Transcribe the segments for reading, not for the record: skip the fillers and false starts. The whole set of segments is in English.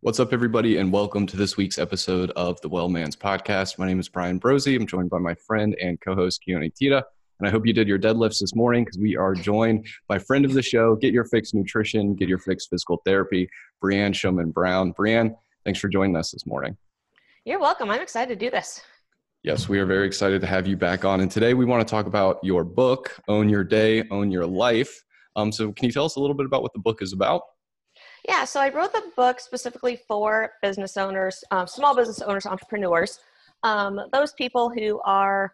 What's up, everybody, and welcome to this week's episode of the Well Man's Podcast. My name is Brian Brosey. I'm joined by my friend and co-host, Keone Tita. And I hope you did your deadlifts this morning because we are joined by friend of the show, Get Your Fix Nutrition, Get Your Fix Physical Therapy, Brianne Showman Brown. Brianne, thanks for joining us this morning. You're welcome. I'm excited to do this. Yes, we are very excited to have you back on. And today we want to talk about your book, Own Your Day, Own Your Life. So can you tell us a little bit about what the book is about? Yeah, so I wrote the book specifically for business owners, small business owners, entrepreneurs, those people who are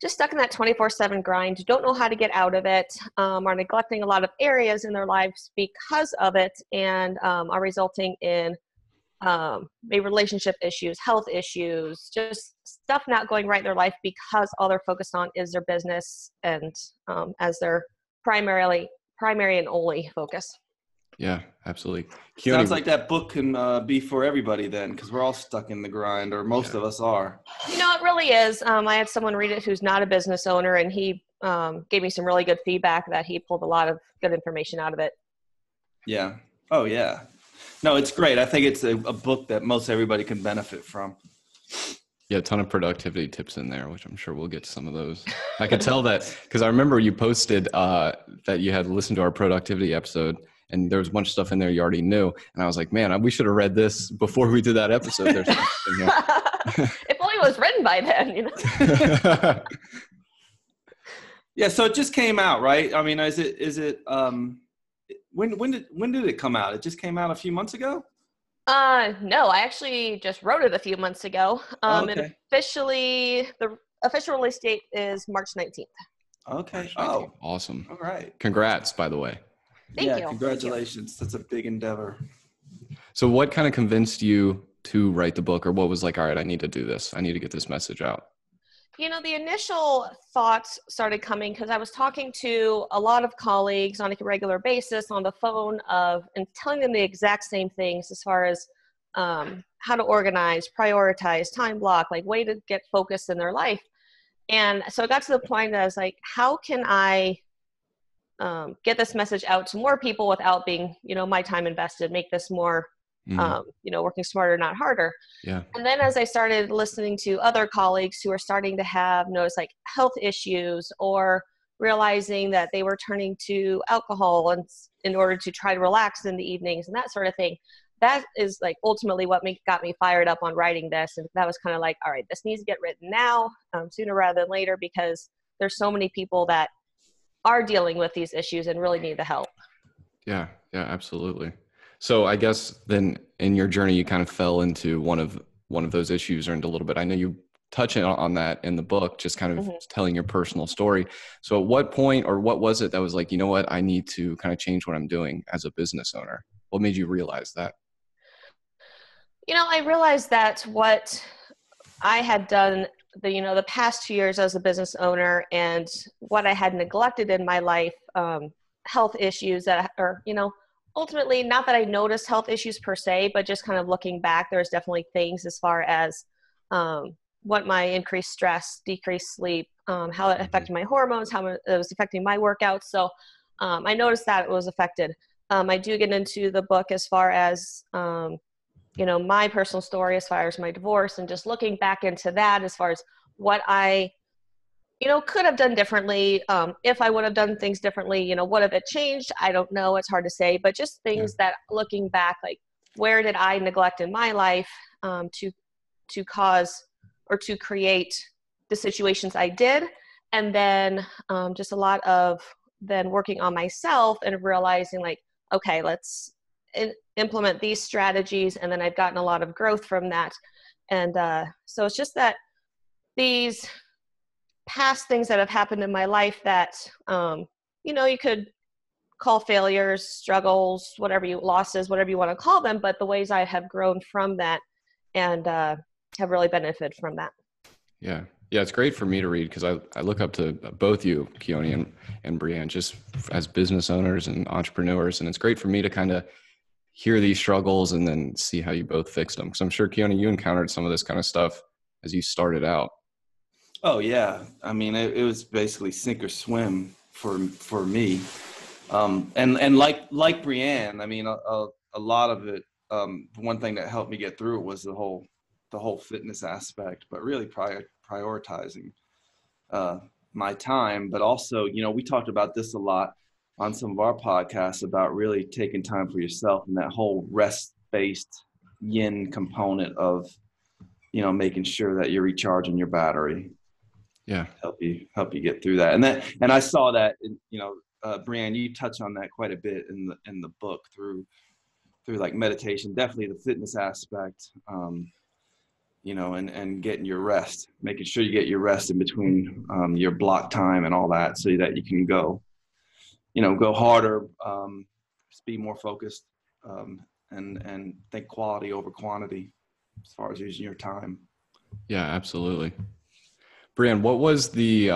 just stuck in that 24/7 grind, don't know how to get out of it, are neglecting a lot of areas in their lives because of it, and are resulting in maybe relationship issues, health issues, just stuff not going right in their life because all they're focused on is their business and as their primary and only focus. Yeah, absolutely. Keone, sounds like that book can be for everybody then, because we're all stuck in the grind, or most of us are. You know, it really is. I had someone read it who's not a business owner, and he gave me some really good feedback that he pulled a lot of good information out of it. Yeah. Oh, yeah. No, it's great. I think it's a book that most everybody can benefit from. Yeah, a ton of productivity tips in there, which I'm sure we'll get to some of those. I could tell that because I remember you posted that you had listened to our productivity episode, and there was a bunch of stuff in there you already knew. And I was like, man, we should have read this before we did that episode. There's something here. If only it was written by then, you know? Yeah, so it just came out, right? I mean, when did it come out? It just came out a few months ago? No, I actually just wrote it a few months ago. Okay. And the official release date is March 19th. Okay. Oh, awesome. All right. Congrats, by the way. Thank you. Congratulations. That's a big endeavor. So what kind of convinced you to write the book, or what was like, all right, I need to do this. I need to get this message out? You know, the initial thoughts started coming because I was talking to a lot of colleagues on a regular basis on the phone and telling them the exact same things as far as how to organize, prioritize, time block, like way to get focused in their life. And so it got to the point that I was like, how can I get this message out to more people without being, my time invested, make this more, working smarter, not harder. Yeah. And then as I started listening to other colleagues who are starting to notice like health issues or realizing that they were turning to alcohol in order to try to relax in the evenings and that sort of thing, that is like ultimately what got me fired up on writing this. And that was kind of like, all right, this needs to get written now, sooner rather than later, because there's so many people that are dealing with these issues and really need the help. Yeah, absolutely. So I guess then in your journey, you kind of fell into one of those issues or into a little bit. I know you touch on that in the book, just kind of telling your personal story. So at what point, or what was it that was like, you know what, I need to kind of change what I'm doing as a business owner? What made you realize that? I realized that what I had done the past 2 years as a business owner and what I had neglected in my life, health issues that are, ultimately not that I noticed health issues per se, but just kind of looking back, there's definitely things as far as what my increased stress, decreased sleep, how it affected my hormones, how it was affecting my workouts. So I noticed that it was affected. I do get into the book as far as my personal story as far as my divorce and just looking back into that as far as what I, could have done differently. If I would have done things differently, what have it changed? I don't know. It's hard to say, but just things that looking back, like where did I neglect in my life to cause or to create the situations I did? And then just a lot of then working on myself and realizing like, okay, let's implement these strategies. And then I've gotten a lot of growth from that. And so it's just that these past things that have happened in my life that, you could call failures, struggles, losses, whatever you want to call them, but the ways I have grown from that and have really benefited from that. Yeah. Yeah, it's great for me to read because I look up to both you, Keone and Brianne, just as business owners and entrepreneurs. And it's great for me to kind of hear these struggles and then see how you both fixed them. Because I'm sure, Keone, you encountered some of this kind of stuff as you started out. Oh, yeah. I mean, it was basically sink or swim for me. And like Brianne, I mean, a lot of it one thing that helped me get through it was the whole fitness aspect, but really prioritizing my time. But also, we talked about this a lot on some of our podcasts about really taking time for yourself and that whole rest-based yin component of, making sure that you're recharging your battery. Yeah. Help you get through that. And I saw that, Brianne, you touch on that quite a bit in the book through like meditation, definitely the fitness aspect, and getting your rest, making sure you get your rest in between your block time and all that, so that you can go harder, be more focused, and think quality over quantity as far as using your time. Yeah, absolutely. Brianne, what was the,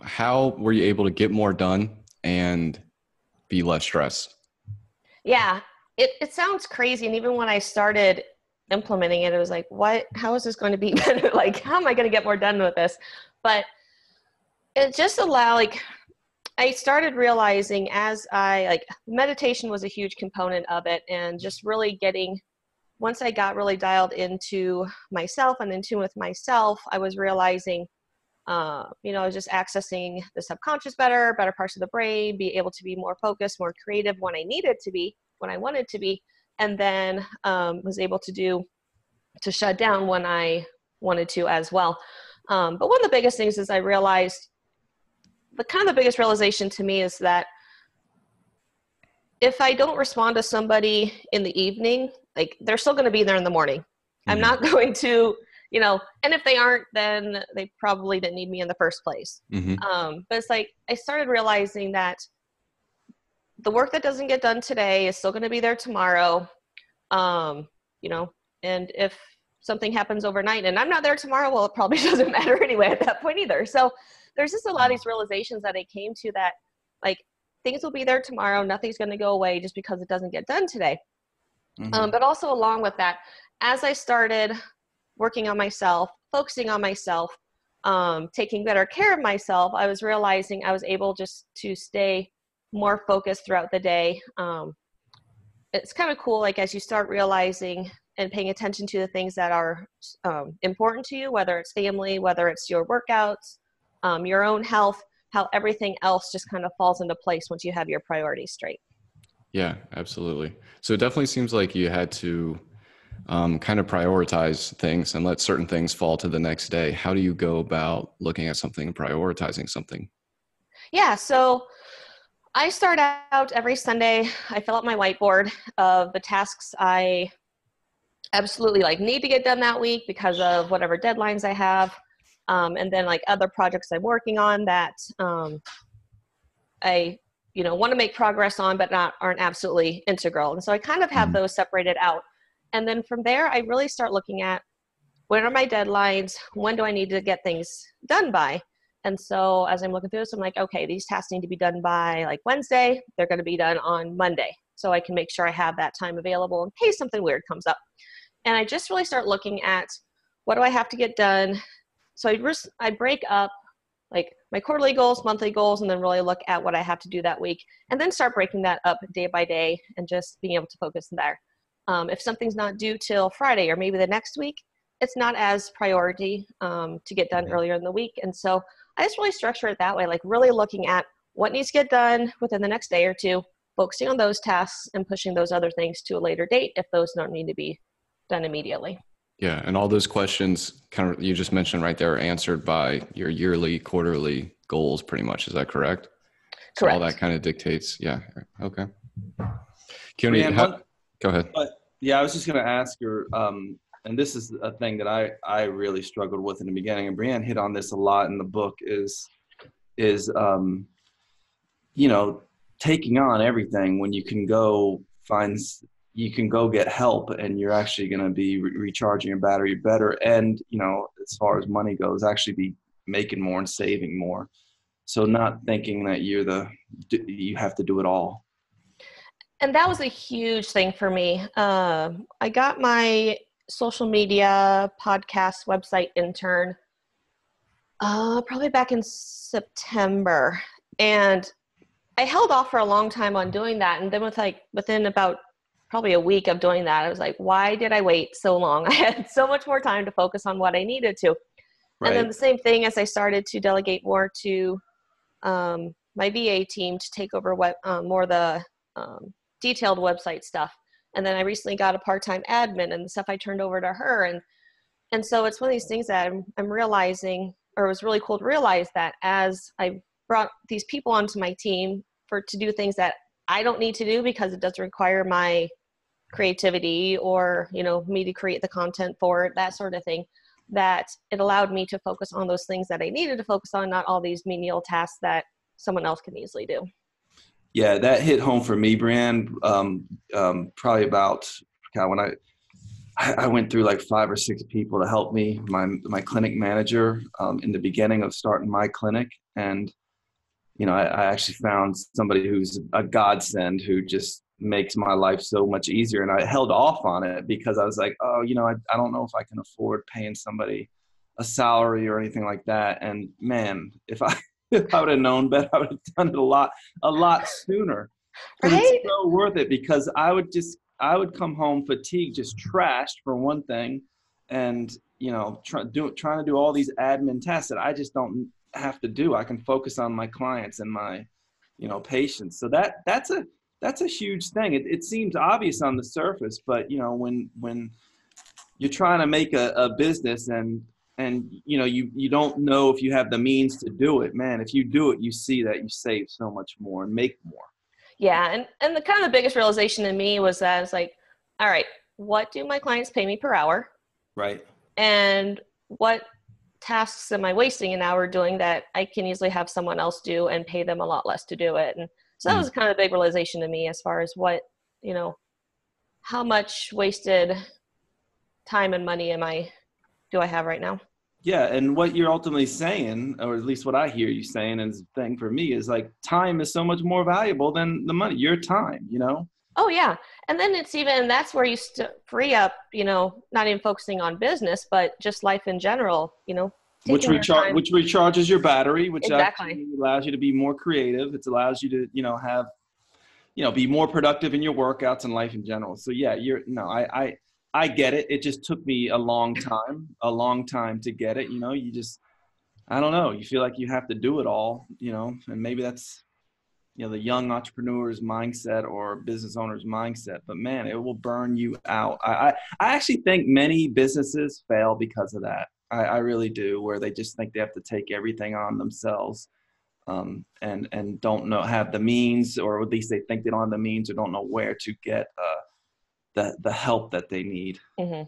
how were you able to get more done and be less stressed? Yeah, it sounds crazy. And even when I started implementing it, it was like, how is this going to be better? Like, how am I going to get more done with this? But it just allowed, I started realizing meditation was a huge component of it, and just really once I got really dialed into myself and in tune with myself, I was realizing, I was just accessing the subconscious better parts of the brain, be able to be more focused, more creative when I needed to be, when I wanted to be, and then was able to shut down when I wanted to as well. But one of the biggest things is I realized, the biggest realization to me is that if I don't respond to somebody in the evening, they're still going to be there in the morning. Mm-hmm. I'm not going to, and if they aren't, then they probably didn't need me in the first place. Mm-hmm. But it's I started realizing that the work that doesn't get done today is still going to be there tomorrow. And if something happens overnight and I'm not there tomorrow, well, it probably doesn't matter anyway at that point either. So there's just a lot of these realizations that I came to, that things will be there tomorrow. Nothing's going to go away just because it doesn't get done today. Mm-hmm. But also along with that, as I started working on myself, focusing on myself, taking better care of myself, I was realizing I was able just to stay more focused throughout the day. It's kind of cool, as you start realizing and paying attention to the things that are important to you, whether it's family, whether it's your workouts, your own health, how everything else just kind of falls into place once you have your priorities straight. Yeah, absolutely. So it definitely seems like you had to kind of prioritize things and let certain things fall to the next day. How do you go about looking at something and prioritizing something? Yeah, so I start out every Sunday. I fill out my whiteboard of the tasks I absolutely need to get done that week because of whatever deadlines I have. And then other projects I'm working on that I want to make progress on, but aren't absolutely integral. And so I kind of have those separated out. And then from there, I really start looking at, when are my deadlines? When do I need to get things done by? And so as I'm looking through this, I'm like, okay, these tasks need to be done by Wednesday. They're going to be done on Monday. So I can make sure I have that time available in case something weird comes up. And I just really start looking at, what do I have to get done? So I break up my quarterly goals, monthly goals, and then really look at what I have to do that week, and then start breaking that up day by day and just being able to focus there. If something's not due till Friday or maybe the next week, it's not as priority to get done earlier in the week. And so I just really structure it that way, really looking at what needs to get done within the next day or two, focusing on those tasks and pushing those other things to a later date if those don't need to be done immediately. Yeah. And all those questions you just mentioned right there are answered by your yearly, quarterly goals pretty much. Is that correct? Correct. So all that kind of dictates. Yeah. Okay. Brianne, go ahead. Yeah, I was just going to ask her, and this is a thing that I really struggled with in the beginning, and Brianne hit on this a lot in the book, is taking on everything when you can go get help, and you're actually going to be recharging your battery better. And, as far as money goes, actually be making more and saving more. So not thinking that you have to do it all. And that was a huge thing for me. I got my social media podcast website intern probably back in September. And I held off for a long time on doing that. And then within about probably a week of doing that. I was like, why did I wait so long? I had so much more time to focus on what I needed to. Right. And then the same thing as I started to delegate more to my VA team to take over more of the detailed website stuff. And then I recently got a part-time admin, and the stuff I turned over to her. And so it's one of these things that I'm realizing, or it was really cool to realize that as I brought these people onto my team to do things that I don't need to do because it doesn't require my creativity or, me to create the content for it, that sort of thing, that it allowed me to focus on those things that I needed to focus on, not all these menial tasks that someone else can easily do. Yeah, that hit home for me, Brianne. Probably about when I went through like 5 or 6 people to help me, my clinic manager in the beginning of starting my clinic. And, I actually found somebody who's a godsend who just makes my life so much easier. And I held off on it because I was like, oh, I don't know if I can afford paying somebody a salary or anything like that. And man, if I would have known better, I would have done it a lot sooner. Because Right? it's so worth it, because I would come home fatigued, just trashed for one thing, and trying to do all these admin tasks that I just don't have to do. I can focus on my clients and my patients. So that's a huge thing. It seems obvious on the surface, but when you're trying to make a business and you don't know if you have the means to do it, man, if you do it, you see that you save so much more and make more. Yeah. And the kind of the biggest realization to me was that it's like, all right, what do my clients pay me per hour? Right. And what tasks am I wasting an hour doing that I can easily have someone else do and pay them a lot less to do it? And so that was kind of a big realization to me as far as what, how much wasted time and money do I have right now? Yeah, and what you're ultimately saying, or at least what I hear you saying, and the thing for me is like time is so much more valuable than the money. Your time, Oh yeah, and then that's where you free up, not even focusing on business, but just life in general. Which recharges your battery, which exactly actually allows you to be more creative. It allows you to have be more productive in your workouts and life in general. So yeah, I get it. It just took me a long time to get it. You just, I don't know. You feel like you have to do it all, and maybe that's, the young entrepreneur's mindset or business owner's mindset, but man, it will burn you out. I actually think many businesses fail because of that. I really do, where they just think they have to take everything on themselves. And don't have the means, or at least they think they don't have the means or don't know where to get the help that they need. Mm-hmm.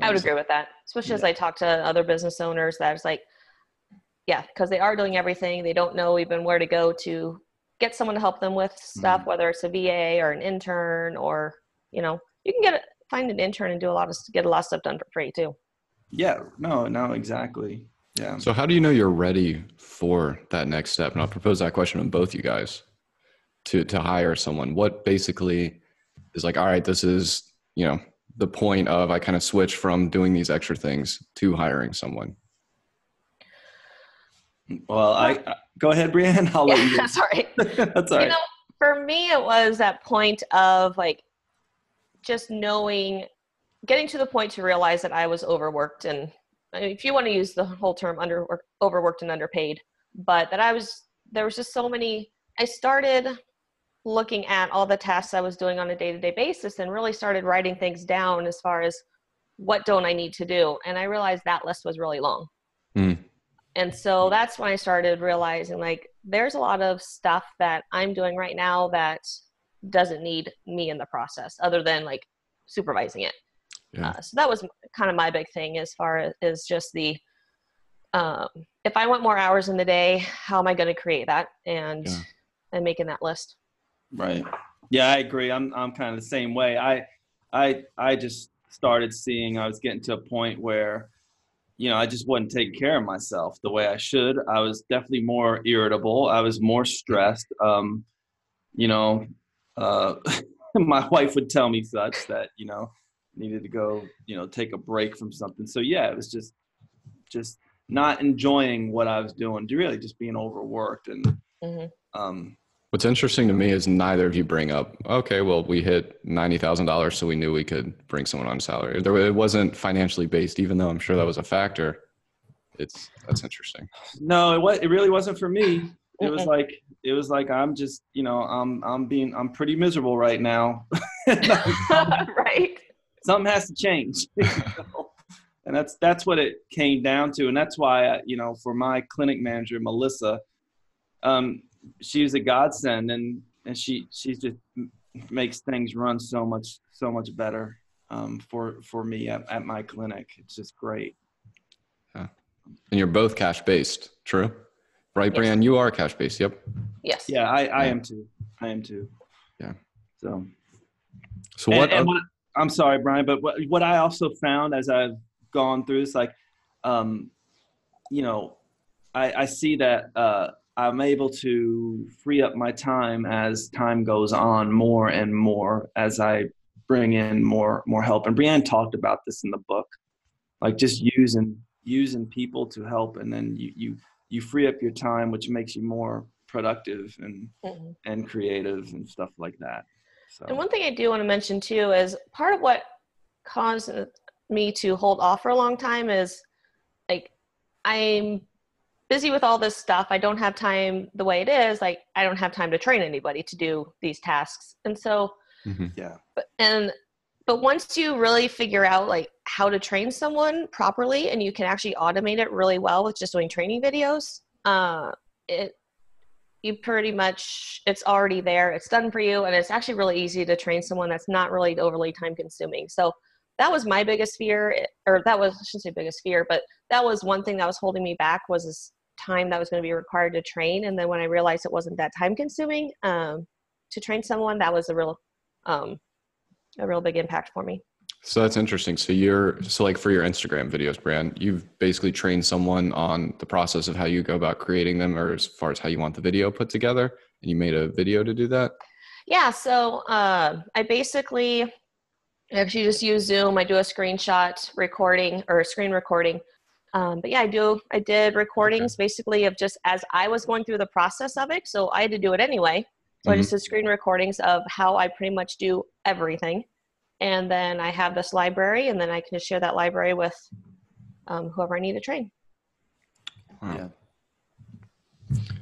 I would agree with that, especially as I talk to other business owners that it's like, yeah, because they are doing everything. They don't know even where to go to get someone to help them with stuff, whether it's a VA or an intern, or, you can find an intern and get a lot of stuff done for free too. Yeah, no, exactly. Yeah. So how do you know you're ready for that next step? And I'll propose that question to both you guys to hire someone. What basically is like, all right, this is, the point of I kind of switch from doing these extra things to hiring someone? Well, I go ahead, Brianne. I'll let you. Sorry. That's all right. For me, it was that point of like just getting to the point to realize that I was overworked, and if you want to use the whole term overworked and underpaid, but that there was just so many. I started looking at all the tasks I was doing on a day-to-day basis and really started writing things down as far as what don't I need to do. And I realized that list was really long. And so that's when I started realizing like there's a lot of stuff that I'm doing right now that doesn't need me in the process other than like supervising it. Yeah. So that was kind of my big thing as far as just the, if I want more hours in the day, how am I going to create that and making that list? Right. Yeah, I agree. I'm kind of the same way. I just started seeing I was getting to a point where, I just wasn't taking care of myself the way I should. I was definitely more irritable. I was more stressed. My wife would tell me such that, needed to go, take a break from something. So yeah, it was just not enjoying what I was doing, really just being overworked. And, What's interesting to me is neither of you bring up, okay, well, we hit $90,000, so we knew we could bring someone on salary. It wasn't financially based, even though I'm sure that was a factor. That's interesting. No, it really wasn't for me. It was like I'm just, I'm pretty miserable right now. Right. Something has to change. And that's what it came down to. And that's why, for my clinic manager, Melissa, she's a godsend, and she just makes things run so much better for me at my clinic. It's just great. Yeah. And you're both cash based, true? Right, Yes. Brianne? You are cash based. Yep. Yes. Yeah, I am too. Yeah. So what? I'm sorry, Brian, but what I also found as I've gone through this, like, I see that I'm able to free up my time as time goes on more and more as I bring in more help. And Brianne talked about this in the book, like just using people to help, and then you free up your time, which makes you more productive and creative and stuff like that. So. And one thing I do want to mention too is part of what caused me to hold off for a long time is, like, I'm busy with all this stuff. I don't have time the way it is. Like, I don't have time to train anybody to do these tasks. And so, yeah. But once you really figure out like how to train someone properly, and you can actually automate it really well with just doing training videos, you pretty much, it's already there. It's done for you. And it's actually really easy to train someone that's not really overly time consuming. So that was my biggest fear, or that was, I shouldn't say biggest fear, but that was one thing that was holding me back, was this time that was going to be required to train. And then when I realized it wasn't that time consuming to train someone, that was a real big impact for me. So that's interesting. So like for your Instagram videos, Brianne, you've basically trained someone on the process of how you go about creating them, or as far as how you want the video put together, and you made a video to do that? Yeah. So I basically actually just use Zoom. I do a screenshot recording or screen recording. But yeah, I did recordings basically of just as I was going through the process of it. So I had to do it anyway. So I just did screen recordings of how I pretty much do everything. And then I have this library, and then I can just share that library with whoever I need to train. Wow.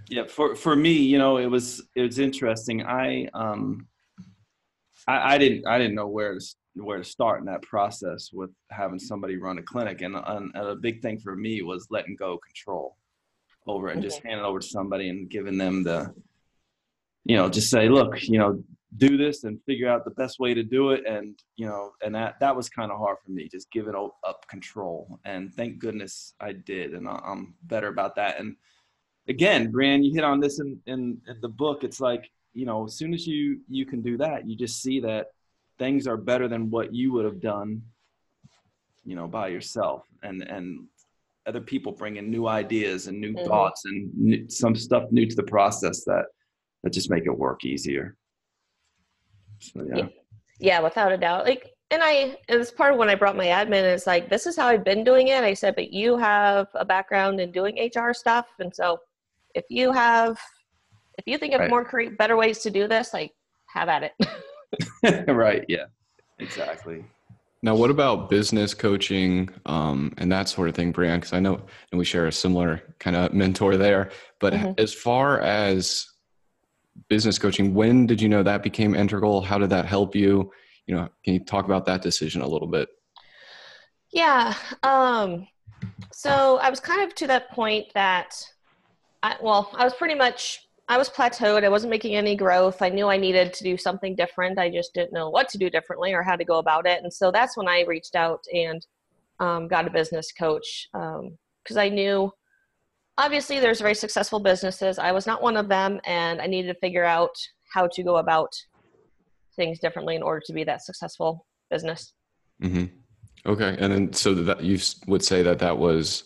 Yeah. For me, it was interesting. I didn't know where to start in that process with having somebody run a clinic, and a big thing for me was letting go control over it and just handing it over to somebody and giving them the, just say, look, do this and figure out the best way to do it. And, and that was kind of hard for me, just giving up control. And thank goodness I did. And I'm better about that. And again, Brianne, you hit on this in the book. It's like, as soon as you can do that, you just see that things are better than what you would have done, by yourself. And other people bring in new ideas and new thoughts and some stuff new to the process that just make it work easier. So, yeah, without a doubt. Like, and it's part of when I brought my admin, is like, this is how I've been doing it. I said, but you have a background in doing HR stuff. And so if you think of more better ways to do this, like, have at it. Right. Yeah, exactly. Now, what about business coaching and that sort of thing, Brianne? Because I know, and we share a similar kind of mentor there, but as far as business coaching, when did you know that became integral? How did that help you? Can you talk about that decision a little bit? Yeah. So I was kind of to that point that I was plateaued. I wasn't making any growth. I knew I needed to do something different. I just didn't know what to do differently or how to go about it. And so that's when I reached out and got a business coach, because I knew, obviously, there's very successful businesses. I was not one of them, and I needed to figure out how to go about things differently in order to be that successful business. Okay. And then so that you would say that was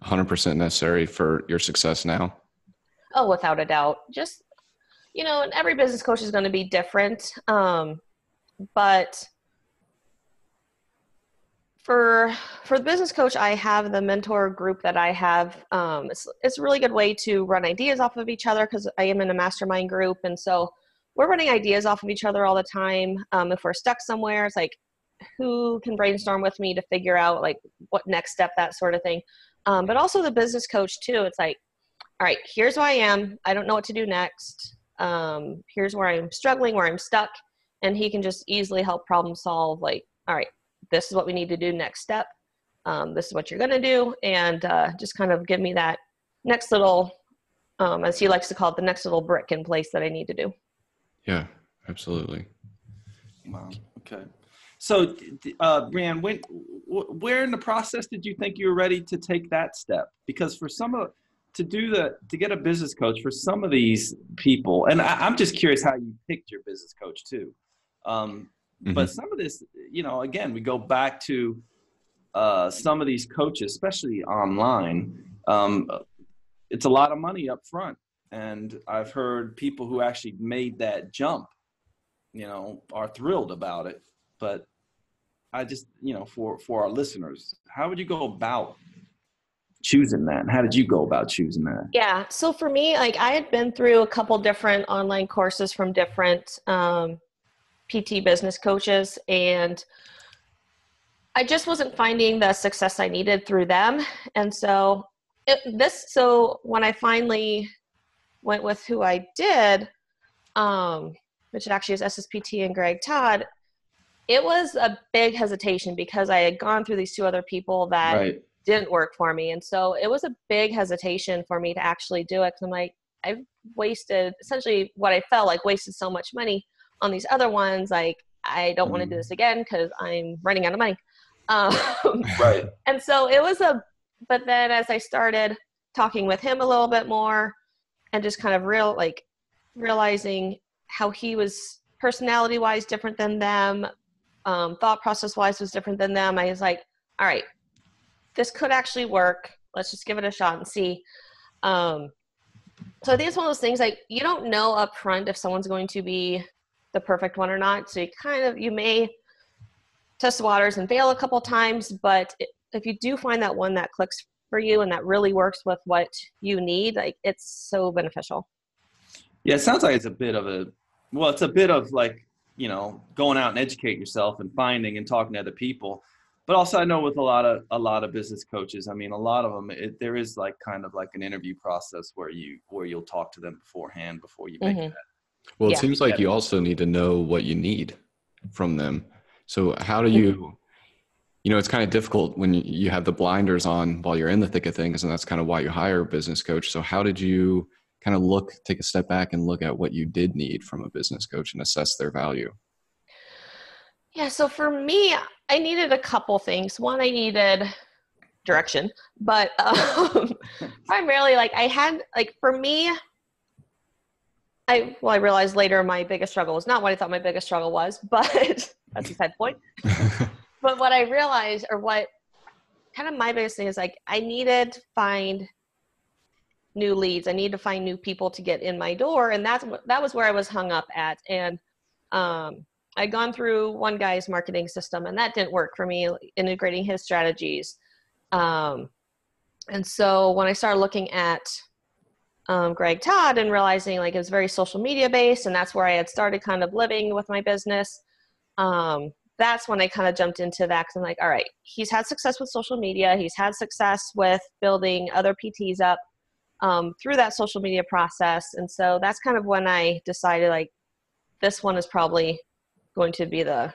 100% necessary for your success now? Oh, without a doubt. Just, and every business coach is going to be different. But For the business coach, I have the mentor group that I have. It's a really good way to run ideas off of each other because I am in a mastermind group, and so we're running ideas off of each other all the time. If we're stuck somewhere, it's like, who can brainstorm with me to figure out like what next step, that sort of thing. But also the business coach too. It's like, all right, here's who I am. I don't know what to do next. Here's where I'm struggling, where I'm stuck, and he can just easily help problem solve. Like, all right, this is what we need to do next step. This is what you're going to do. And just kind of give me that next little, as he likes to call it, the next little brick in place that I need to do. Yeah, absolutely. Wow. Okay. So, Brianne, where in the process did you think you were ready to take that step? Because for to get a business coach for some of these people, and I'm just curious how you picked your business coach too. But some of this, again, we go back to some of these coaches, especially online. It's a lot of money up front. And I've heard people who actually made that jump, are thrilled about it. But I just, for our listeners, how would you go about choosing that? How did you go about choosing that? Yeah. So for me, like I had been through a couple different online courses from different PT business coaches, and I just wasn't finding the success I needed through them. And so when I finally went with who I did, which actually is SSPT and Greg Todd, it was a big hesitation because I had gone through these two other people that didn't work for me. And so it was a big hesitation for me to actually do it. Cause I'm like, I've wasted essentially what I felt like wasted so much money on these other ones. Like, I don't want to do this again because I'm running out of money. And so it was but then as I started talking with him a little bit more and just kind of realizing how he was personality wise different than them, thought process wise was different than them, I was like, all right, this could actually work. Let's just give it a shot and see. So I think it's one of those things like you don't know up front if someone's going to be the perfect one or not. So you may test the waters and fail a couple times, but if you do find that one that clicks for you and that really works with what you need, like it's so beneficial. Yeah, it sounds like it's a bit of like, going out and educate yourself and finding and talking to other people. But also I know with a lot of business coaches, I mean, a lot of them, there is like kind of like an interview process where you'll talk to them beforehand before you make that. Well, it seems like you also need to know what you need from them. So how do you, it's kind of difficult when you have the blinders on while you're in the thick of things, and that's kind of why you hire a business coach. So how did you kind of take a step back and look at what you did need from a business coach and assess their value? Yeah. So for me, I needed a couple things. One, I needed direction, but primarily for me, I realized later my biggest struggle was not what I thought my biggest struggle was, but that's a side point. But what I realized, or what kind of my biggest thing is like, I needed to find new leads. I needed to find new people to get in my door. And that was where I was hung up at. And I'd gone through one guy's marketing system and that didn't work for me, integrating his strategies. And so when I started looking at Greg Todd and realizing like it was very social media based, and that's where I had started kind of living with my business. That's when I kind of jumped into that because I'm like, all right, he's had success with social media. He's had success with building other PTs up through that social media process. And so that's kind of when I decided like this one is probably going to be the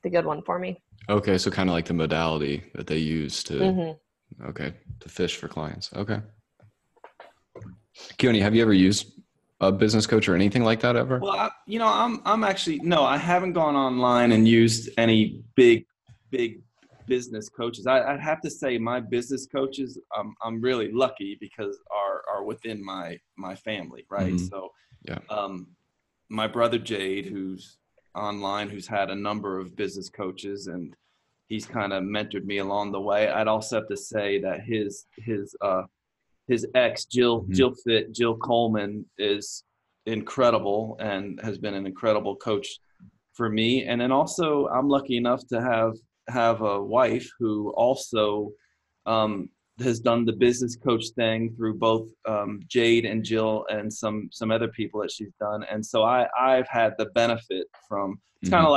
good one for me. Okay. So kind of like the modality that they use to fish for clients. Okay. Keone, have you ever used a business coach or anything like that ever? Well, I'm actually, no, I haven't gone online and used any big business coaches. I'd have to say my business coaches, I'm really lucky because are within my family. Right. So, my brother Jade, who's online, who's had a number of business coaches, and he's kind of mentored me along the way. I'd also have to say that his ex, Jill Coleman, is incredible and has been an incredible coach for me. And then also I'm lucky enough to have have a wife who also has done the business coach thing through both Jade and Jill and some other people that she's done. And so I've had the benefit from, it's kind of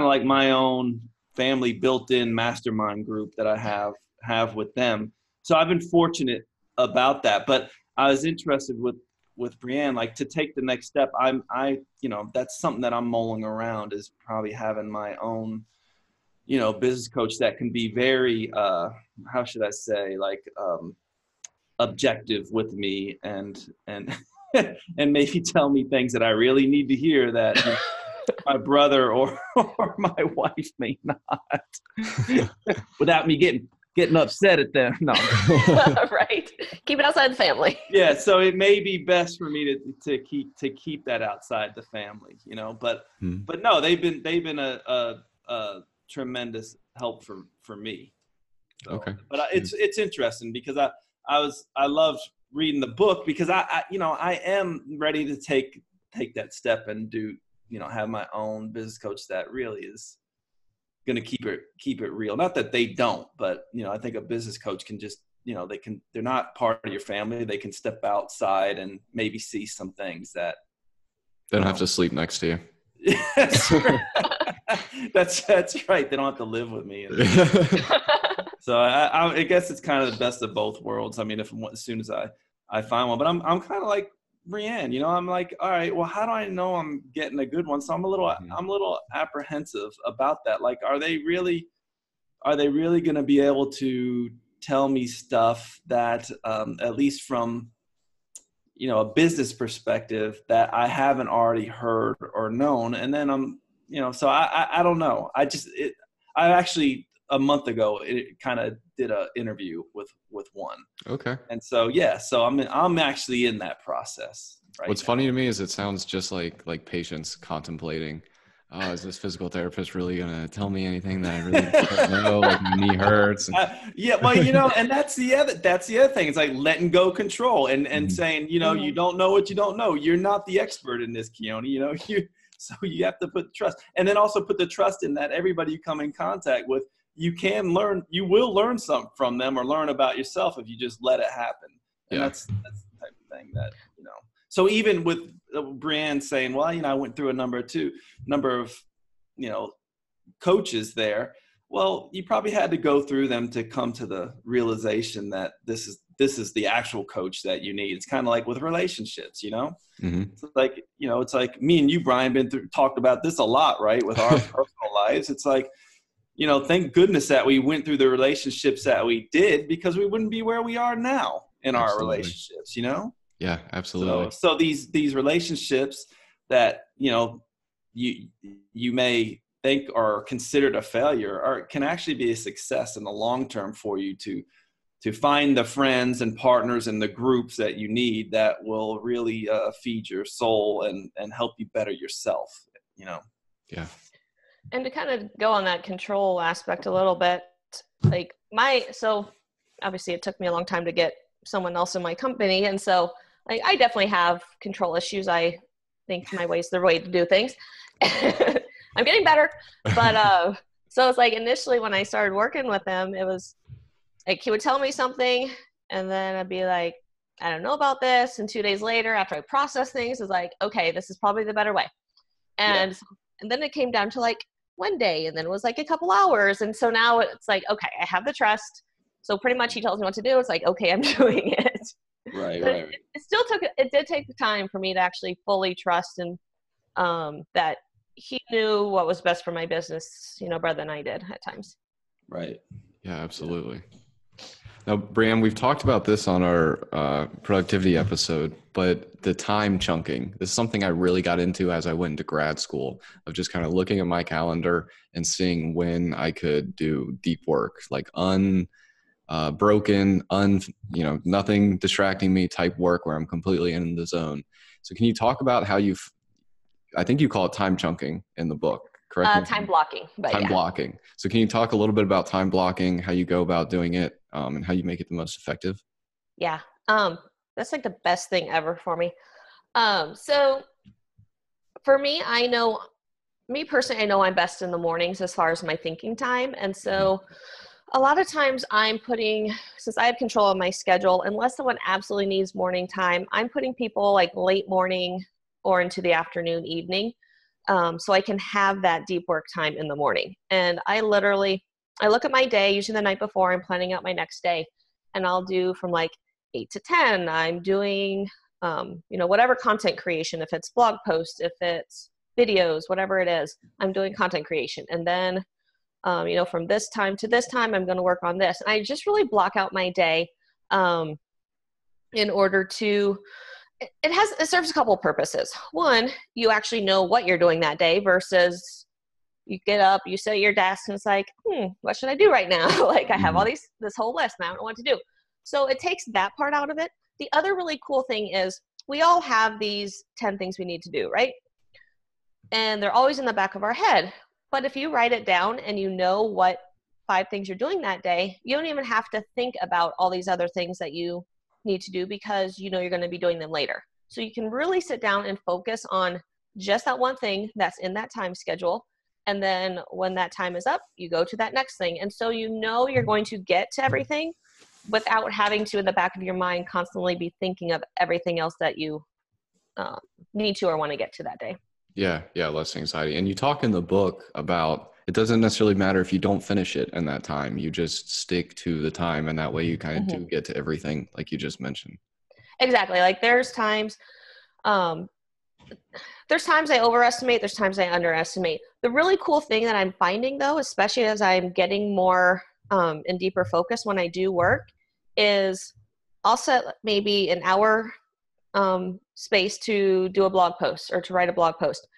like my own family built-in mastermind group that I have with them. So I've been fortunate about that. But I was interested with Brianne, like to take the next step. That's something that I'm mulling around, is probably having my own, business coach that can be very, how should I say, like, objective with me and and maybe tell me things that I really need to hear that my brother or my wife may not, without me getting upset at them. No. Right. Keep it outside the family. Yeah. So it may be best for me to keep that outside the family, but no, they've been a tremendous help for me. So, okay. But it's interesting because I loved reading the book, because I am ready to take that step and do, have my own business coach that really is going to keep it real. Not that they don't, but I think a business coach can just, they're not part of your family. They can step outside and maybe see some things that they don't have to sleep next to you. That's right. They don't have to live with me. So I guess it's kind of the best of both worlds. I mean, as soon as I find one, but I'm kind of like Brianne, I'm like, all right, well, how do I know I'm getting a good one? So I'm a little apprehensive about that. Like, are they really going to be able to tell me stuff that, at least from, a business perspective, that I haven't already heard or known? And then so I don't know. I actually, a month ago, it kind of did an interview with one. Okay. And so, so I'm actually in that process. Right. What's funny to me is it sounds just like patients contemplating, oh, is this physical therapist really going to tell me anything that I really don't know? Like, my knee hurts. Yeah. Well, and that's the other thing. It's like letting go control and saying, you don't know what you don't know. You're not the expert in this, Keone, so you have to put trust, and then also put the trust in that everybody you come in contact with, you will learn something from them, or learn about yourself if you just let it happen. And that's the type of thing that, so even with Brianne saying, well, I went through a number of, coaches there. Well, you probably had to go through them to come to the realization that this is the actual coach that you need. It's kind of like with relationships, It's like, it's like me and you, Brian, talked about this a lot, right? With our personal lives. It's like, thank goodness that we went through the relationships that we did, because we wouldn't be where we are now in our relationships, Yeah, absolutely. So these relationships that, you may think are considered a failure can actually be a success in the long term for you to find the friends and partners and the groups that you need that will really feed your soul and help you better yourself, Yeah. And to kind of go on that control aspect a little bit, like so obviously it took me a long time to get someone else in my company. And so I definitely have control issues. I think my way's the way to do things. I'm getting better. But so it's like initially when I started working with him, it was like he would tell me something and then I'd be like, I don't know about this. And 2 days later, after I process things, it's like, okay, this is probably the better way. And then it came down to like one day, and then it was like a couple hours. And so now it's like, okay, I have the trust. So pretty much he tells me what to do. It's like, okay, I'm doing it. Right. It did take time for me to actually fully trust and that he knew what was best for my business, better than I did at times. Right. Yeah, absolutely. Now, Brianne, we've talked about this on our productivity episode, but the time chunking, this is something I really got into as I went into grad school, of just kind of looking at my calendar and seeing when I could do deep work, like broken, nothing distracting me type work where I'm completely in the zone. So can you talk about how I think you call it time chunking in the book, correct? Time blocking. Time blocking. So can you talk a little bit about time blocking, how you go about doing it, and how you make it the most effective? Yeah. That's like the best thing ever for me. So for me, I know me personally, I know I'm best in the mornings as far as my thinking time. And so a lot of times I'm putting, since I have control of my schedule, unless someone absolutely needs morning time, I'm putting people like late morning or into the afternoon, evening, so I can have that deep work time in the morning. And I look at my day, usually the night before, I'm planning out my next day, and I'll do from like 8 to 10, I'm doing, whatever content creation, if it's blog posts, if it's videos, whatever it is, I'm doing content creation. And then from this time to this time, I'm going to work on this. And I just really block out my day in order to, it serves a couple of purposes. One, you actually know what you're doing that day versus you get up, you sit at your desk and it's like, what should I do right now? Like I have this whole list and I don't know what to do. So it takes that part out of it. The other really cool thing is we all have these 10 things we need to do, right? And they're always in the back of our head. But if you write it down and you know what 5 things you're doing that day, you don't even have to think about all these other things that you need to do because you know you're going to be doing them later. So you can really sit down and focus on just that one thing that's in that time schedule. And then when that time is up, you go to that next thing. And so you know you're going to get to everything without having to, in the back of your mind, constantly be thinking of everything else that you need to or want to get to that day. Yeah, less anxiety. And you talk in the book about it doesn't necessarily matter if you don't finish it in that time. You just stick to the time, and that way you kind of do get to everything like you just mentioned. Exactly. Like there's times I overestimate, there's times I underestimate. The really cool thing that I'm finding though, especially as I'm getting more in deeper focus when I do work, is I'll set maybe an hour space to do a blog post or to write a blog post.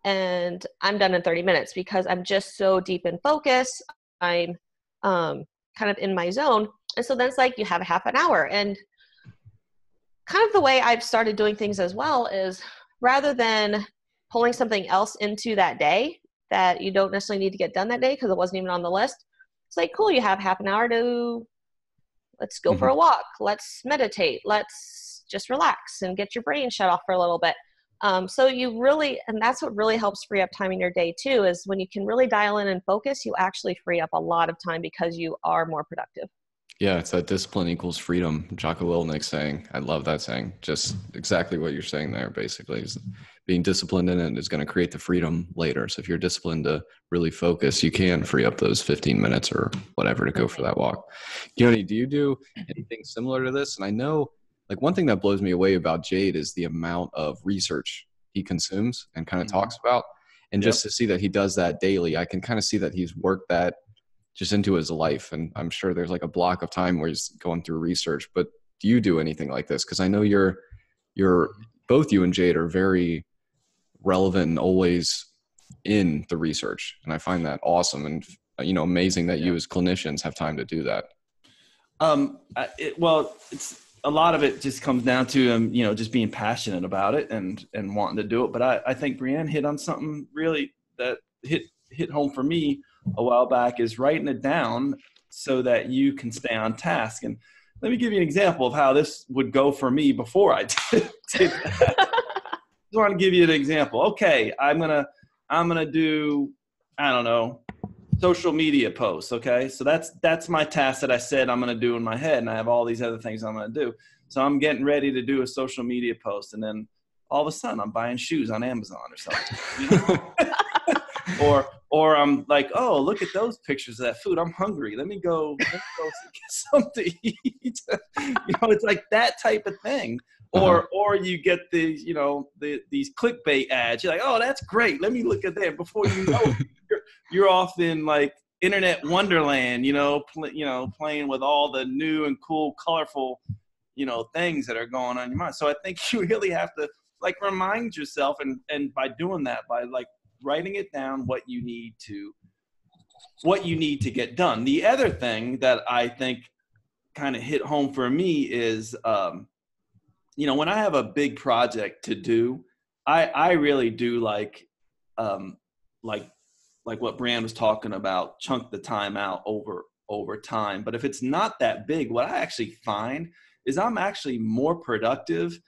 And I'm done in 30 minutes because I'm just so deep in focus. I'm kind of in my zone. And so then it's like you have a half an hour. And kind of the way I've started doing things as well is rather than pulling something else into that day that you don't necessarily need to get done that day because it wasn't even on the list, it's like, cool, you have half an hour to, let's go for a walk. Let's meditate. Let's just relax and get your brain shut off for a little bit. So you really, and that's what really helps free up time in your day too, is when you can really dial in and focus, you actually free up a lot of time because you are more productive. Yeah, it's that discipline equals freedom. Jocko Willink saying. I love that saying. Just exactly what you're saying there, basically. Is being disciplined in it is going to create the freedom later. So if you're disciplined to really focus, you can free up those 15 minutes or whatever to go for that walk. Keone, do you do anything similar to this? And I know, like, one thing that blows me away about Jade is the amount of research he consumes and kind of talks about. And just to see that he does that daily, I can kind of see that he's worked that just into his life. And I'm sure there's like a block of time where he's going through research. But do you do anything like this? Because I know you're both you and Jade are very relevant and always in the research. And I find that awesome and, amazing that you as clinicians have time to do that. It's a lot of it just comes down to, just being passionate about it and wanting to do it. But I think Brianne hit on something really that hit home for me a while back, is writing it down so that you can stay on task. And let me give you an example of how this would go for me before I did that. I want to give you an example. Okay, I'm gonna do, I don't know, social media posts. Okay, so that's my task that I said I'm gonna do in my head, and I have all these other things I'm gonna do. So I'm getting ready to do a social media post, and then all of a sudden I'm buying shoes on Amazon or something. Or I'm like, oh, look at those pictures of that food. I'm hungry. Let me go get something to eat. It's like that type of thing. Or you get these clickbait ads. You're like, oh, that's great. Let me look at that. Before you know it, you're off in like internet wonderland. Playing with all the new and cool, colorful, things that are going on in your mind. So I think you really have to like remind yourself, and by doing that, by like writing it down, what you need to get done. The other thing that I think kind of hit home for me is, when I have a big project to do, I really do like what Brianne was talking about, chunk the time out over time. But if it's not that big, what I actually find is I'm actually more productive,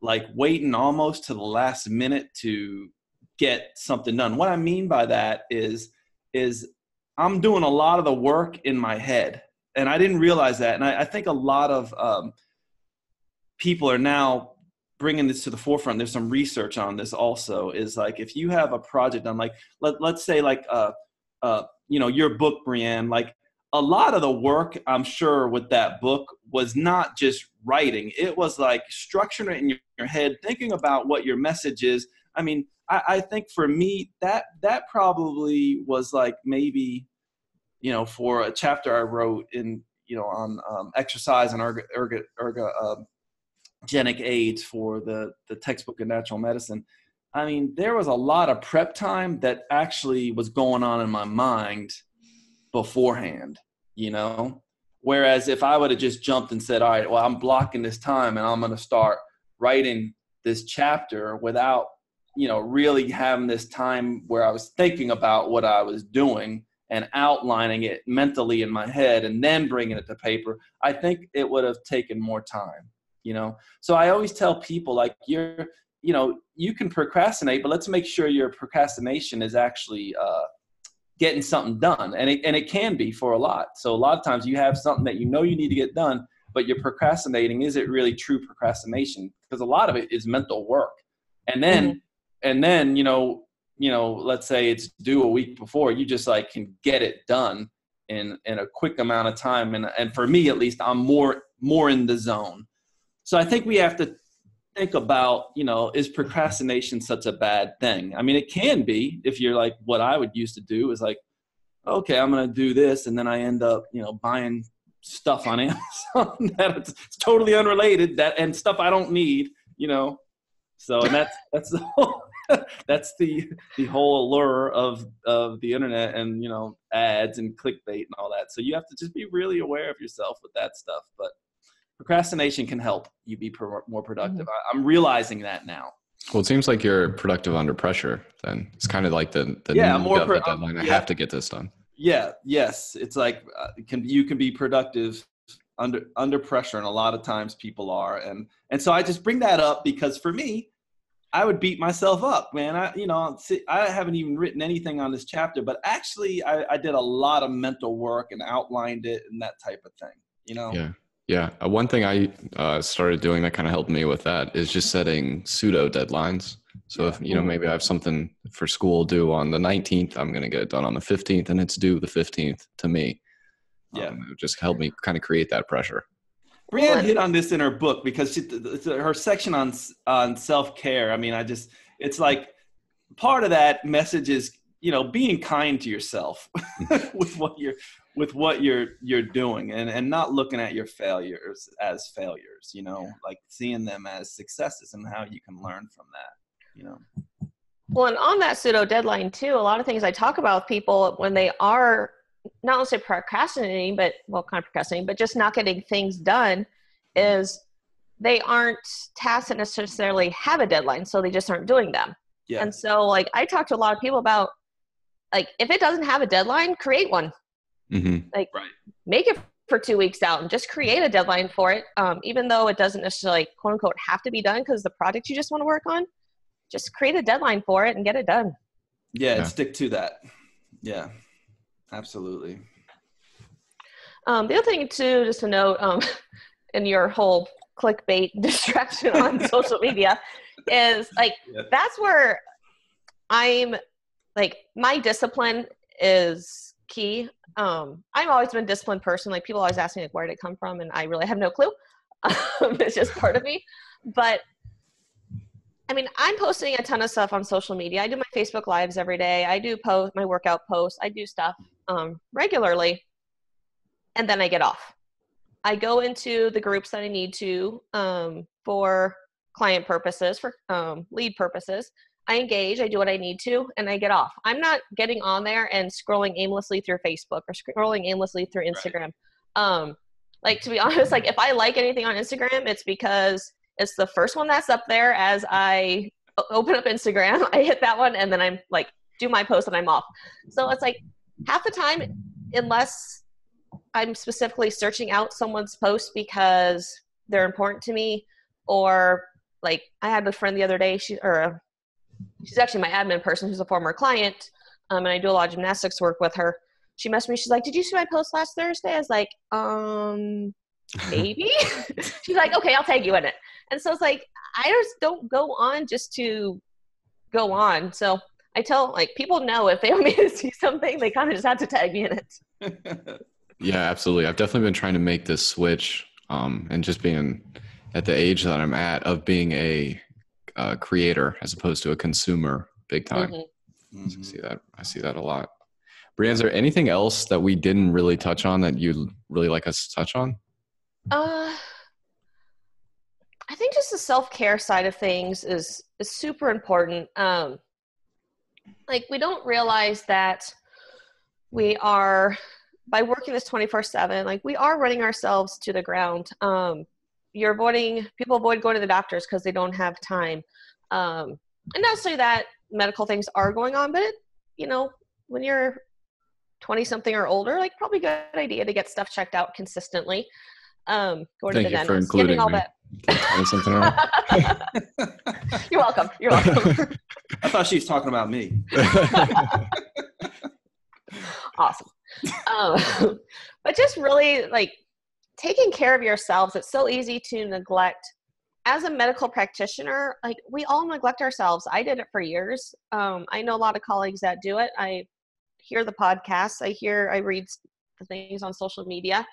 like waiting almost to the last minute to get something done. What I mean by that is I'm doing a lot of the work in my head, and I didn't realize that. And I think a lot of people are now bringing this to the forefront. There's some research on this also, is like, if you have a project done, like let's say like your book, Brianne, like a lot of the work, I'm sure, with that book was not just writing. It was like structuring it in your head, thinking about what your message is. I mean, I think for me, that probably was like maybe, for a chapter I wrote in, on exercise and ergogenic aids for the textbook of natural medicine. I mean, there was a lot of prep time that actually was going on in my mind beforehand, whereas if I would have just jumped and said, all right, well, I'm blocking this time and I'm going to start writing this chapter without, really having this time where I was thinking about what I was doing and outlining it mentally in my head and then bringing it to paper, I think it would have taken more time, So I always tell people, like, you can procrastinate, but let's make sure your procrastination is actually getting something done. And it can be for a lot. So a lot of times you have something that you need to get done, but you're procrastinating. Is it really true procrastination? Because a lot of it is mental work. And then, let's say it's due a week before, you just like can get it done in a quick amount of time. And for me, at least, I'm more in the zone. So I think we have to think about, is procrastination such a bad thing? I mean, it can be, if you're like what I would used to do is like, okay, I'm going to do this. And then I end up, buying stuff on Amazon that's totally unrelated, and stuff I don't need, So, and that's the whole, that's the whole allure of the internet and, ads and clickbait and all that. So you have to just be really aware of yourself with that stuff. But procrastination can help you be more productive. I'm realizing that now. Well, it seems like you're productive under pressure then. It's kind of like the deadline. I have to get this done. Yeah. Yes. It's like you can be productive under pressure, and a lot of times people are. And so I just bring that up because for me, I would beat myself up, man. I haven't even written anything on this chapter, but actually I did a lot of mental work and outlined it and that type of thing, Yeah. One thing I started doing that kind of helped me with that is just setting pseudo deadlines. So if, maybe I have something for school due on the 19th, I'm going to get it done on the 15th, and it's due the 15th to me. Yeah. It just helped me kind of create that pressure. Brianne hit on this in her book because her section on self-care. I mean, it's like part of that message is, being kind to yourself with what you're doing and not looking at your failures as failures, like seeing them as successes and how you can learn from that, Well, and on that pseudo deadline too, a lot of things I talk about with people when they are not only procrastinating, but just not getting things done, is they aren't tasks that necessarily have a deadline. So they just aren't doing them. Yeah. And so like, I talk to a lot of people about, like, if it doesn't have a deadline, create one. Like, make it for 2 weeks out and just create a deadline for it. Even though it doesn't necessarily, quote unquote, have to be done because the project you just want to work on, just create a deadline for it and get it done. Yeah. And stick to that. Yeah, absolutely. The other thing too, just to note, in your whole clickbait distraction on social media is like, that's where I'm like, my discipline is key. I've always been a disciplined person. Like, people always ask me, like, where did it come from? And I really have no clue. It's just part of me. But I mean, I'm posting a ton of stuff on social media. I do my Facebook Lives every day. I do post my workout posts. I do stuff regularly. And then I get off. I go into the groups that I need to for client purposes, for lead purposes. I engage, I do what I need to, and I get off. I'm not getting on there and scrolling aimlessly through Facebook or scrolling aimlessly through Instagram. Right. Like, to be honest, like, if I like anything on Instagram, it's because it's the first one that's up there as I open up Instagram. I hit that one, and then I'm like, do my post, and I'm off. So it's like, half the time, unless I'm specifically searching out someone's post because they're important to me, or like, I had a friend the other day, she's actually my admin person who's a former client. And I do a lot of gymnastics work with her. She messaged me. She's like, did you see my post last Thursday? I was like, maybe. She's like, okay, I'll tag you in it. And so it's like, I just don't go on just to go on. So I tell, like, people know if they want me to see something, they kind of just have to tag me in it. Yeah, absolutely. I've definitely been trying to make this switch, and just being at the age that I'm at of being a creator as opposed to a consumer big time. Mm-hmm. I see that a lot. Brianne, is there anything else that we didn't really touch on that you'd really like us to touch on? I think just the self-care side of things is super important. Like, we don't realize that we are, by working this 24/7, like, we are running ourselves to the ground. People avoid going to the doctors because they don't have time. And not to say that medical things are going on, but when you're 20 something or older, like, probably a good idea to get stuff checked out consistently. Going to the dentist, getting all that. 20 something around. You're welcome. You're welcome. I thought she was talking about me. Awesome. But just really, like, taking care of yourselves. It's so easy to neglect. As a medical practitioner, like, we all neglect ourselves. I did it for years. I know a lot of colleagues that do it. I hear the podcasts. I read the things on social media.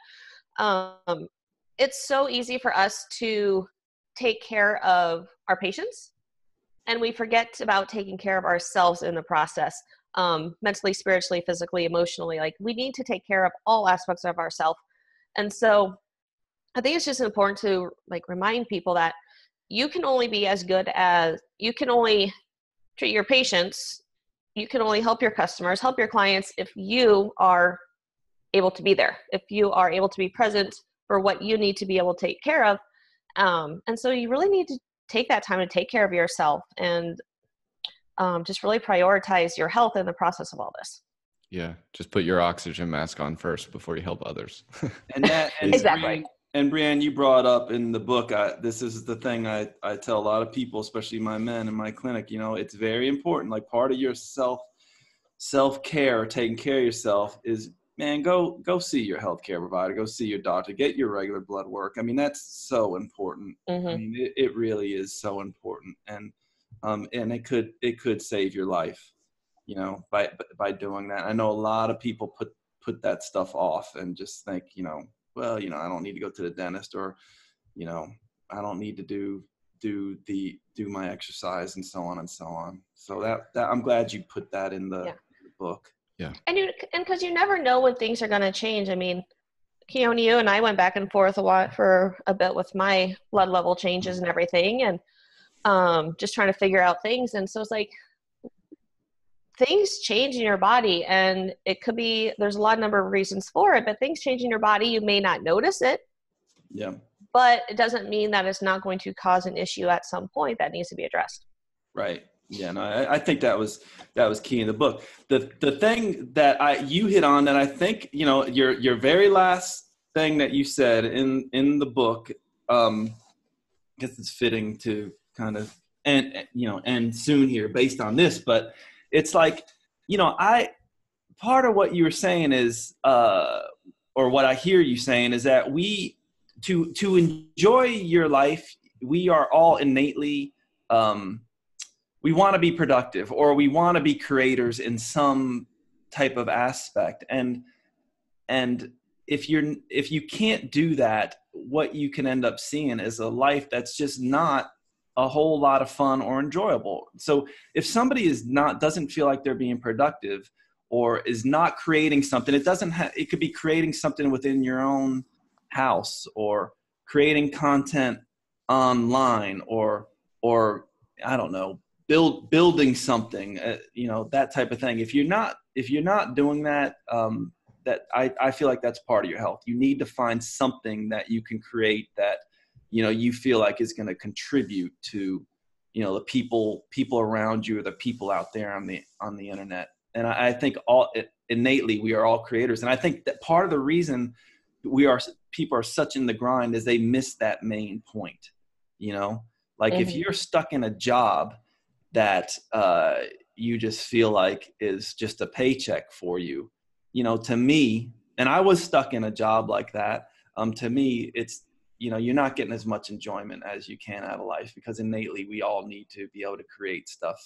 It's so easy for us to take care of our patients, and we forget about taking care of ourselves in the process, mentally, spiritually, physically, emotionally. Like, we need to take care of all aspects of ourselves. And so I think it's just important to, like, remind people that you can only be as good as you can only treat your patients. You can only help your customers, help your clients if you are able to be there, if you are able to be present for what you need to be able to take care of. And so you really need to take that time to take care of yourself and just really prioritize your health in the process of all this. Yeah. Just put your oxygen mask on first before you help others. And Exactly. Brianne, you brought up in the book, this is the thing I tell a lot of people, especially my men in my clinic, it's very important. Like, part of your self-care, taking care of yourself is, man, go see your healthcare provider, go see your doctor, get your regular blood work. I mean, that's so important. Mm-hmm. I mean, it really is so important. And it could save your life, by doing that. I know a lot of people put that stuff off and just think, well, I don't need to go to the dentist, or, I don't need to do my exercise, and so on and so on. So that I'm glad you put that in the book. Yeah. And because you never know when things are going to change. I mean, Keone, you and I went back and forth for a bit with my blood level changes and everything, and just trying to figure out things. And so it's like, things change in your body, and it could be, there's a number of reasons for it, but things change in your body. You may not notice it. Yeah. But it doesn't mean that it's not going to cause an issue at some point that needs to be addressed. Right. Yeah. No, I think that was key in the book. The thing that you hit on that I think, your very last thing that you said in the book, I guess it's fitting to kind of end soon here based on this, but it's like, part of what you were saying is, or what I hear you saying is that to enjoy your life, we are all innately, we want to be productive, or we want to be creators in some type of aspect. And if you can't do that, what you can end up seeing is a life that's just not a whole lot of fun or enjoyable. So if somebody doesn't feel like they're being productive, or is not creating something, it could be creating something within your own house, or creating content online, or I don't know, building something, that type of thing. If you're not doing that, that I feel like that's part of your health. You need to find something that you can create that, you feel like is going to contribute to, the people around you, or the people out there on the internet. And I think innately we are all creators. And I think that part of the reason people are such in the grind is they miss that main point, like, Mm-hmm. if you're stuck in a job that you just feel like is just a paycheck for you. You know, to me, and I was stuck in a job like that. To me, it's, you know, you're not getting as much enjoyment as you can out of life, because innately we all need to be able to create stuff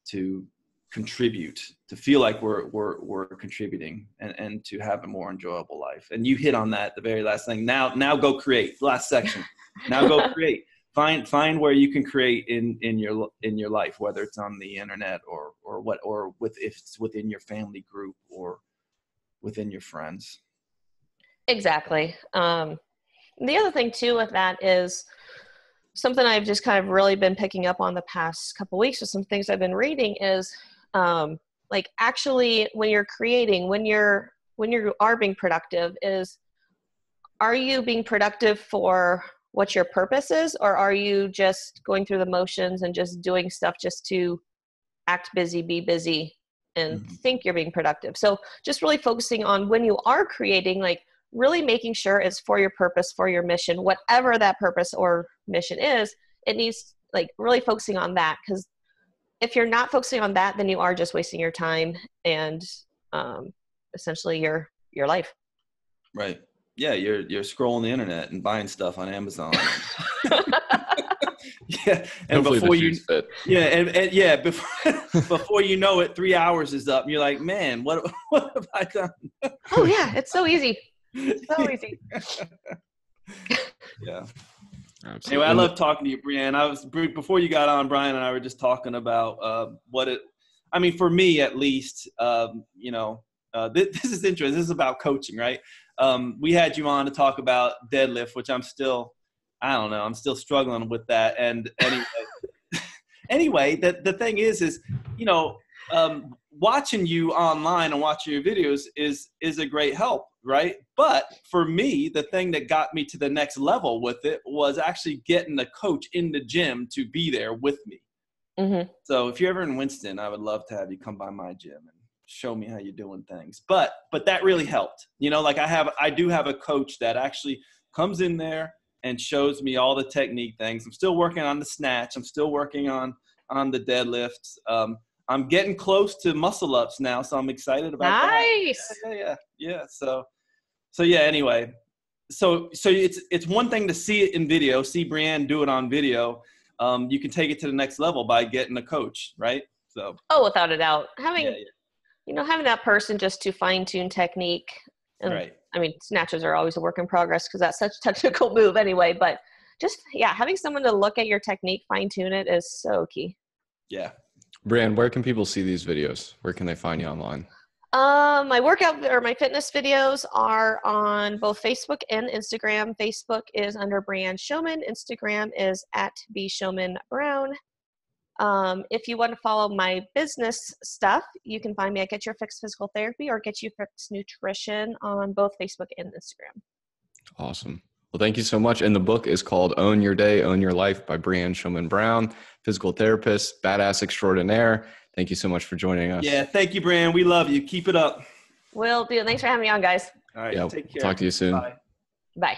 to contribute, to feel like we're contributing, and to have a more enjoyable life. And you hit on that, the very last thing. Now go create. Last section. Now go create. Find where you can create in your life, whether it's on the internet or if it's within your family group or within your friends. Exactly. The other thing too with that is something I've just kind of really been picking up on the past couple of weeks with some things I've been reading is like actually when you're creating, when you are being productive, are you being productive for what your purpose is, or are you just going through the motions and just doing stuff just to act busy, be busy, and think you're being productive? So just really focusing on when you are creating, like really making sure it's for your purpose, for your mission, whatever that purpose or mission is. It needs, like, really focusing on that, because if you're not focusing on that, then you are just wasting your time and essentially your life. Right. Yeah, you're scrolling the internet and buying stuff on Amazon. Yeah, and hopefully before you, fit. yeah, and yeah, before you know it, 3 hours is up, and you're like, man, what have I done? Oh yeah, it's so easy. So easy. Yeah. Absolutely. Anyway, I love talking to you, Brianne. Before you got on, Brian and I were just talking about I mean, for me at least, you know, this is interesting. This is about coaching, right? We had you on to talk about deadlift, which I'm still struggling with that. And anyway, the thing is, you know, watching you online and watching your videos is a great help, right? But for me, the thing that got me to the next level with it was actually getting a coach in the gym to be there with me. Mm-hmm. So if you're ever in Winston, I would love to have you come by my gym and show me how you're doing things. But that really helped. You know, like I do have a coach that actually comes in there and shows me all the technique things. I'm still working on the snatch. I'm still working on the deadlifts. I'm getting close to muscle ups now, so I'm excited about nice. that. Yeah. So yeah, anyway. So it's one thing to see it in video, see Brianne do it on video. You can take it to the next level by getting a coach, right? So without a doubt. Having that person just to fine-tune technique. And right. I mean, snatches are always a work in progress because that's such a technical move anyway, but just, having someone to look at your technique, fine-tune it is so key. Yeah. Brianne, where can people see these videos? Where can they find you online? My workout or my fitness videos are on both Facebook and Instagram. Facebook is under Brianne Showman. Instagram is @bshowmanbrown. If you want to follow my business stuff, you can find me at Get Your Fix Physical Therapy or Get You Fix Nutrition on both Facebook and Instagram. Awesome. Well, thank you so much. And the book is called Own Your Day, Own Your Life by Brianne Showman Brown, physical therapist, badass extraordinaire. Thank you so much for joining us. Yeah, thank you, Brianne. We love you. Keep it up. Will do. Thanks for having me on, guys. All right, take care. Talk to you soon. Bye. Bye.